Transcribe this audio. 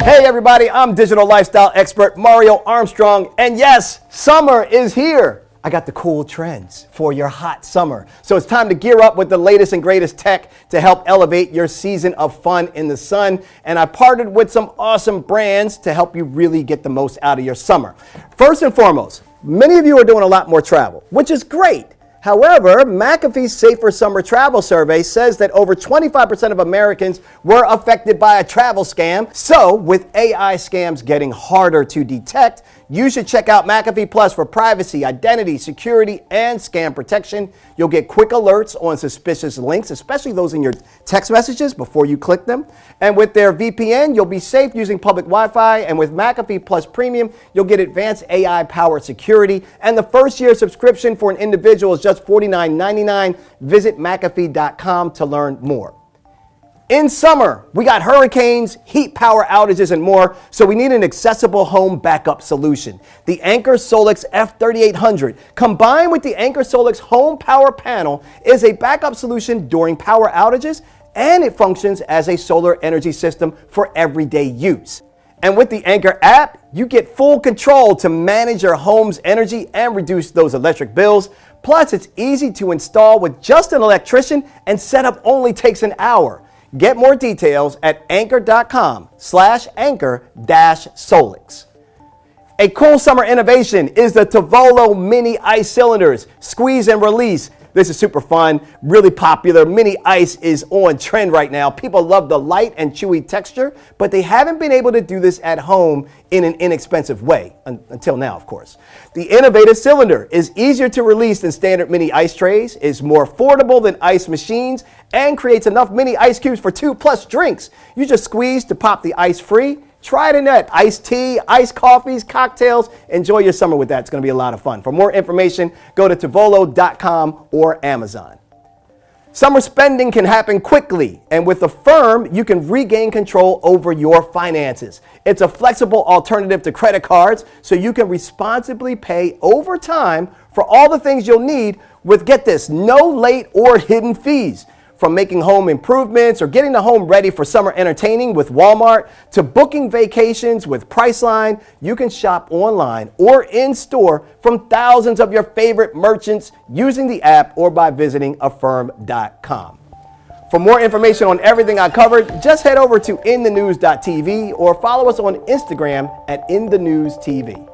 Hey everybody, I'm digital lifestyle expert Mario Armstrong, and yes, summer is here. I got the cool trends for your hot summer. So it's time to gear up with the latest and greatest tech to help elevate your season of fun in the sun. And I partnered with some awesome brands to help you really get the most out of your summer. First and foremost, many of you are doing a lot more travel, which is great. However, McAfee's Safer Summer Travel Survey says that over 25% of Americans were affected by a travel scam. So, with AI scams getting harder to detect, you should check out McAfee Plus for privacy, identity, security, and scam protection. You'll get quick alerts on suspicious links, especially those in your text messages before you click them. And with their VPN, you'll be safe using public Wi-Fi. And with McAfee Plus Premium, you'll get advanced AI-powered security. And the first year subscription for an individual is just $49.99. Visit McAfee.com to learn more. In summer, we got hurricanes, heat power outages, and more, so we need an accessible home backup solution. The Anker SOLIX F3800, combined with the Anker SOLIX Home Power Panel, is a backup solution during power outages, and it functions as a solar energy system for everyday use. And with the Anker app, you get full control to manage your home's energy and reduce those electric bills. Plus, it's easy to install with just an electrician, and setup only takes an hour. Get more details at anker.com/anker-solix. A cool summer innovation is the Tovolo Mini Ice Cylinders. Squeeze and release. This is super fun, really popular. Mini Ice is on trend right now. People love the light and chewy texture, but they haven't been able to do this at home in an inexpensive way, until now, of course. The innovative cylinder is easier to release than standard mini ice trays, is more affordable than ice machines, and creates enough mini ice cubes for 2+ drinks. You just squeeze to pop the ice free. Try it in that iced tea, iced coffees, cocktails. Enjoy your summer with that. It's going to be a lot of fun. For more information, go to tovolo.com or Amazon. Summer spending can happen quickly, and with Affirm, you can regain control over your finances. It's a flexible alternative to credit cards, so you can responsibly pay over time for all the things you'll need with, get this, no late or hidden fees. From making home improvements or getting the home ready for summer entertaining with Walmart to booking vacations with Priceline, you can shop online or in store from thousands of your favorite merchants using the app or by visiting affirm.com. For more information on everything I covered, just head over to inthenews.tv or follow us on Instagram at inthenewstv.